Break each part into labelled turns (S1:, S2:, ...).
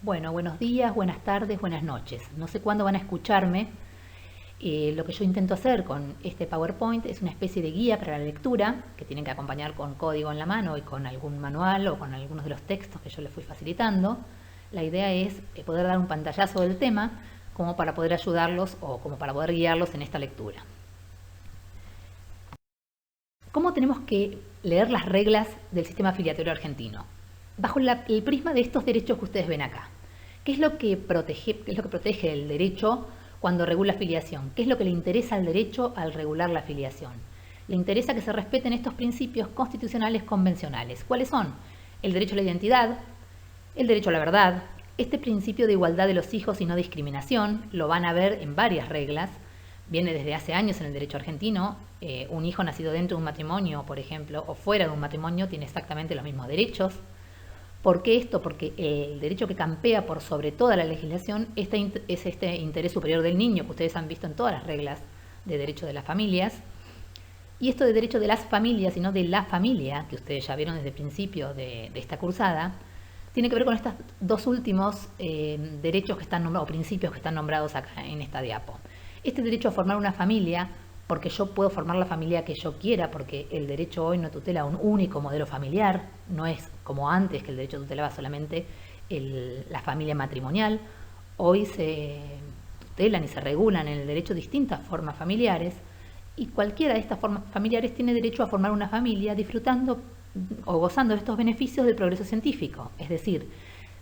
S1: Bueno, buenos días, buenas tardes, buenas noches. No sé cuándo van a escucharme. Lo que yo intento hacer con este PowerPoint es una especie de guía para la lectura que tienen que acompañar con código en la mano y con algún manual o con algunos de los textos que yo les fui facilitando. La idea es poder dar un pantallazo del tema como para poder ayudarlos o como para poder guiarlos en esta lectura. ¿Cómo tenemos que leer las reglas del sistema afiliatorio argentino? Bajo el prisma de estos derechos que ustedes ven acá. ¿Qué es lo que protege el derecho cuando regula afiliación? ¿Qué es lo que le interesa al derecho al regular la afiliación? Le interesa que se respeten estos principios constitucionales convencionales. ¿Cuáles son? El derecho a la identidad, el derecho a la verdad, este principio de igualdad de los hijos y no discriminación, lo van a ver en varias reglas, viene desde hace años en el derecho argentino. Un hijo nacido dentro de un matrimonio, por ejemplo, o fuera de un matrimonio, tiene exactamente los mismos derechos. ¿Por qué esto? Porque el derecho que campea por sobre toda la legislación es este interés superior del niño, que ustedes han visto en todas las reglas de derecho de las familias. Y esto de derecho de las familias y no de la familia, que ustedes ya vieron desde el principio de esta cursada, tiene que ver con estos dos últimos derechos que están nombrados, o principios que están nombrados acá en esta diapo. Este derecho a formar una familia, porque yo puedo formar la familia que yo quiera, porque el derecho hoy no tutela un único modelo familiar, no es como antes que el derecho tutelaba solamente la familia matrimonial. Hoy se tutelan y se regulan en el derecho distintas formas familiares, y cualquiera de estas formas familiares tiene derecho a formar una familia disfrutando o gozando de estos beneficios del progreso científico. Es decir,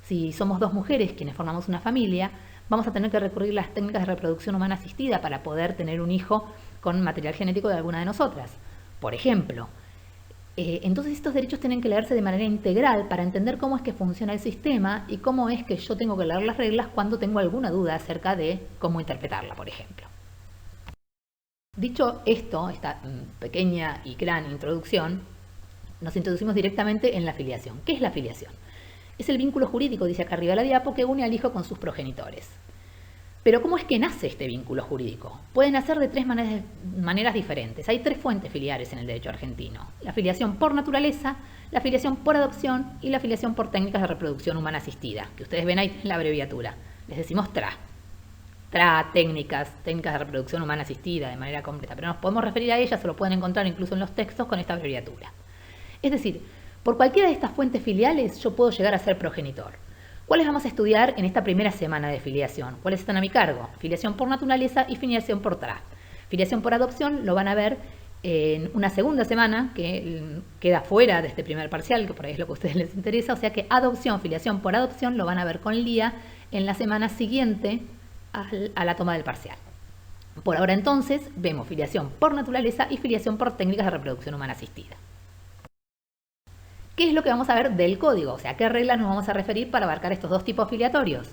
S1: si somos dos mujeres quienes formamos una familia, vamos a tener que recurrir a las técnicas de reproducción humana asistida para poder tener un hijo con material genético de alguna de nosotras, por ejemplo. Entonces estos derechos tienen que leerse de manera integral para entender cómo es que funciona el sistema y cómo es que yo tengo que leer las reglas cuando tengo alguna duda acerca de cómo interpretarla, por ejemplo. Dicho esto, esta pequeña y gran introducción, nos introducimos directamente en la filiación. ¿Qué es la filiación? Es el vínculo jurídico, dice acá arriba la diapo, que une al hijo con sus progenitores. Pero ¿cómo es que nace este vínculo jurídico? Puede nacer de tres maneras diferentes. Hay tres fuentes filiares en el derecho argentino: la filiación por naturaleza, la filiación por adopción y la filiación por técnicas de reproducción humana asistida, que ustedes ven ahí en la abreviatura. Les decimos TRA. TRA, técnicas de reproducción humana asistida, de manera completa. Pero nos podemos referir a ellas, o lo pueden encontrar incluso en los textos con esta abreviatura. Es decir, por cualquiera de estas fuentes filiales yo puedo llegar a ser progenitor. ¿Cuáles vamos a estudiar en esta primera semana de filiación? ¿Cuáles están a mi cargo? Filiación por naturaleza y filiación por TRA. Filiación por adopción lo van a ver en una segunda semana, que queda fuera de este primer parcial, que por ahí es lo que a ustedes les interesa. O sea que adopción, filiación por adopción lo van a ver con LIA en la semana siguiente a la toma del parcial. Por ahora entonces vemos filiación por naturaleza y filiación por técnicas de reproducción humana asistida. ¿Qué es lo que vamos a ver del código? O sea, ¿qué reglas nos vamos a referir para abarcar estos dos tipos filiatorios?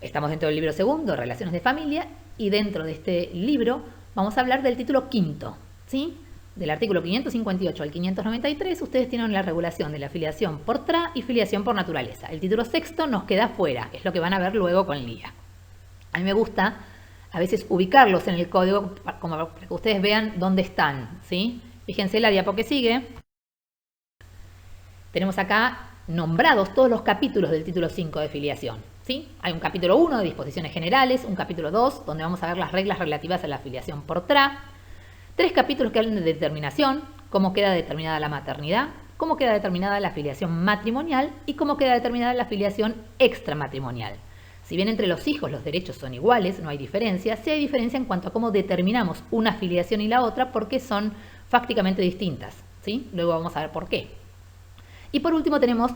S1: Estamos dentro del libro segundo, Relaciones de Familia, y dentro de este libro vamos a hablar del título quinto, ¿sí? Del artículo 558 al 593, ustedes tienen la regulación de la filiación por TRA y filiación por naturaleza. El título sexto nos queda fuera, es lo que van a ver luego con LIA. A mí me gusta a veces ubicarlos en el código como para que ustedes vean dónde están, ¿sí? Fíjense la diapo que sigue. Tenemos acá nombrados todos los capítulos del título 5 de filiación, ¿sí? Hay un capítulo 1 de disposiciones generales, un capítulo 2 donde vamos a ver las reglas relativas a la filiación por TRA, 3 capítulos que hablan de determinación, cómo queda determinada la maternidad, cómo queda determinada la filiación matrimonial y cómo queda determinada la filiación extramatrimonial. Si bien entre los hijos los derechos son iguales, no hay diferencia, sí hay diferencia en cuanto a cómo determinamos una filiación y la otra, porque son fácticamente distintas, ¿sí? Luego vamos a ver por qué. Y por último tenemos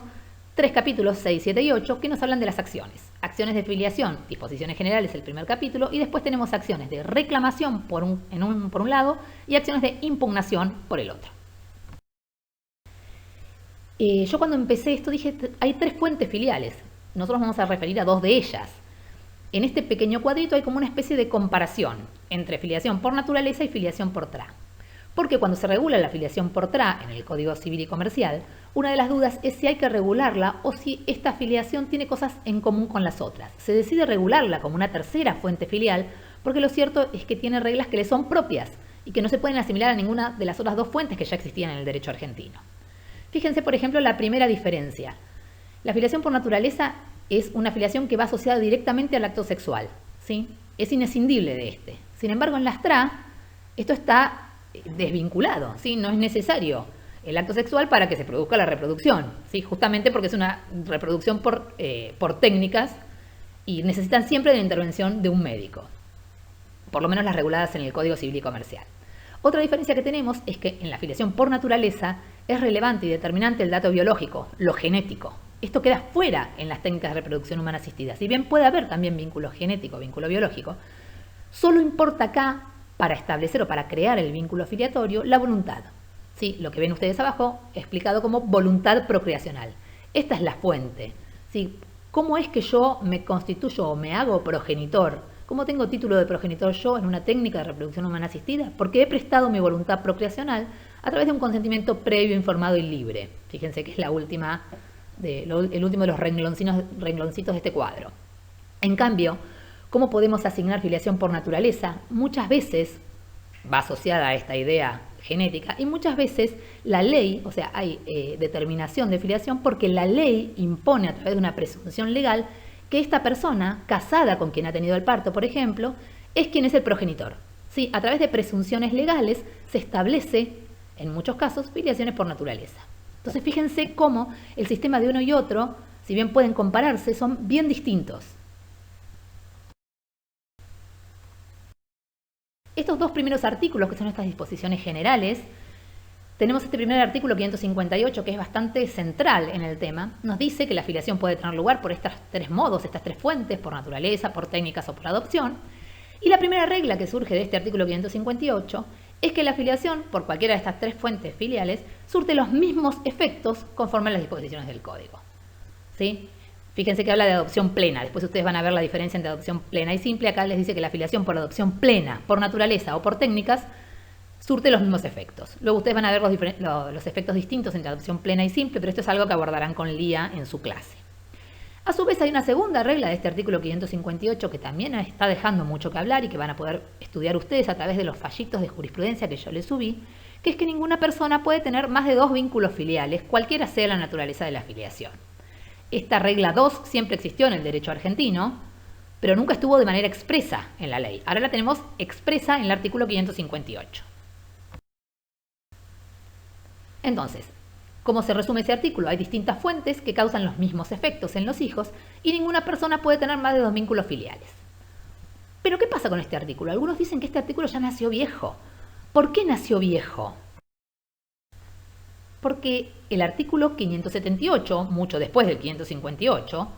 S1: 3 capítulos, 6, 7 y 8, que nos hablan de las acciones. Acciones de filiación, disposiciones generales, el primer capítulo, y después tenemos acciones de reclamación por un lado y acciones de impugnación por el otro. Yo cuando empecé esto dije, hay 3 fuentes filiales. Nosotros vamos a referir a 2 de ellas. En este pequeño cuadrito hay como una especie de comparación entre filiación por naturaleza y filiación por TRA. Porque cuando se regula la filiación por TRA en el Código Civil y Comercial, una de las dudas es si hay que regularla o si esta filiación tiene cosas en común con las otras. Se decide regularla como una tercera fuente filial porque lo cierto es que tiene reglas que le son propias y que no se pueden asimilar a ninguna de las otras 2 fuentes que ya existían en el derecho argentino. Fíjense, por ejemplo, la primera diferencia. La filiación por naturaleza es una filiación que va asociada directamente al acto sexual, ¿sí? Es inescindible de este. Sin embargo, en las TRA, esto está desvinculado, ¿sí? No es necesario el acto sexual para que se produzca la reproducción, ¿sí? Justamente porque es una reproducción por técnicas y necesitan siempre de la intervención de un médico, por lo menos las reguladas en el Código Civil y Comercial. Otra diferencia que tenemos es que en la filiación por naturaleza es relevante y determinante el dato biológico, lo genético. Esto queda fuera en las técnicas de reproducción humana asistida. Si bien puede haber también vínculo genético, vínculo biológico, solo importa acá, para establecer o para crear el vínculo filiatorio, la voluntad. ¿Sí? Lo que ven ustedes abajo, explicado como voluntad procreacional. Esta es la fuente. ¿Sí? ¿Cómo es que yo me constituyo o me hago progenitor? ¿Cómo tengo título de progenitor yo en una técnica de reproducción humana asistida? Porque he prestado mi voluntad procreacional a través de un consentimiento previo, informado y libre. Fíjense que es el último de los rengloncitos de este cuadro. En cambio, ¿cómo podemos asignar filiación por naturaleza? Muchas veces va asociada a esta idea genética y muchas veces la ley, o sea, hay determinación de filiación porque la ley impone a través de una presunción legal que esta persona, casada con quien ha tenido el parto, por ejemplo, es quien es el progenitor. ¿Sí? A través de presunciones legales se establece, en muchos casos, filiaciones por naturaleza. Entonces, fíjense cómo el sistema de uno y otro, si bien pueden compararse, son bien distintos. Estos dos primeros artículos, que son estas disposiciones generales, tenemos este primer artículo 558 que es bastante central en el tema. Nos dice que la filiación puede tener lugar por estos tres modos, estas tres fuentes, por naturaleza, por técnicas o por adopción. Y la primera regla que surge de este artículo 558 es que la filiación, por cualquiera de estas tres fuentes filiales, surte los mismos efectos conforme a las disposiciones del Código. ¿Sí? Fíjense que habla de adopción plena. Después ustedes van a ver la diferencia entre adopción plena y simple. Acá les dice que la filiación por adopción plena, por naturaleza o por técnicas, surte los mismos efectos. Luego ustedes van a ver los efectos distintos entre adopción plena y simple, pero esto es algo que abordarán con Lía en su clase. A su vez hay una segunda regla de este artículo 558 que también está dejando mucho que hablar y que van a poder estudiar ustedes a través de los fallitos de jurisprudencia que yo les subí, que es que ninguna persona puede tener más de 2 vínculos filiales, cualquiera sea la naturaleza de la filiación. Esta regla 2 siempre existió en el derecho argentino, pero nunca estuvo de manera expresa en la ley. Ahora la tenemos expresa en el artículo 558. Entonces, ¿cómo se resume ese artículo? Hay distintas fuentes que causan los mismos efectos en los hijos y ninguna persona puede tener más de 2 vínculos filiales. Pero ¿qué pasa con este artículo? Algunos dicen que este artículo ya nació viejo. ¿Por qué nació viejo? Porque el artículo 578, mucho después del 558,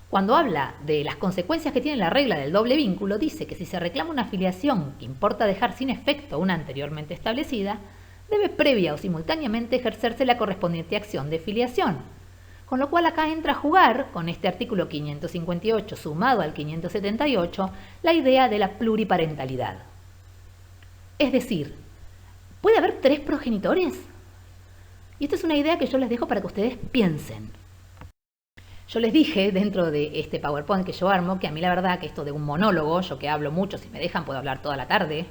S1: cuando habla de las consecuencias que tiene la regla del doble vínculo, dice que si se reclama una filiación que importa dejar sin efecto una anteriormente establecida, debe previa o simultáneamente ejercerse la correspondiente acción de filiación. Con lo cual acá entra a jugar, con este artículo 558 sumado al 578, la idea de la pluriparentalidad. Es decir, ¿puede haber 3 progenitores? Y esta es una idea que yo les dejo para que ustedes piensen. Yo les dije dentro de este PowerPoint que yo armo, que a mí la verdad que esto de un monólogo, yo que hablo mucho, si me dejan puedo hablar toda la tarde,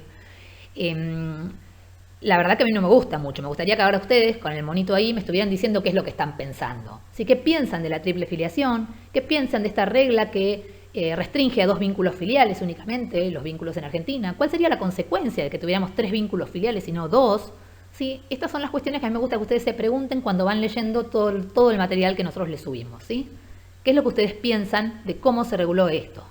S1: la verdad que a mí no me gusta mucho. Me gustaría que ahora ustedes, con el monito ahí, me estuvieran diciendo qué es lo que están pensando. Así que piensan de la triple filiación, qué piensan de esta regla que restringe a 2 vínculos filiales únicamente, los vínculos en Argentina. ¿Cuál sería la consecuencia de que tuviéramos 3 vínculos filiales y no 2? ¿Sí? Estas son las cuestiones que a mí me gusta que ustedes se pregunten cuando van leyendo todo el material que nosotros les subimos. ¿Sí? ¿Qué es lo que ustedes piensan de cómo se reguló esto?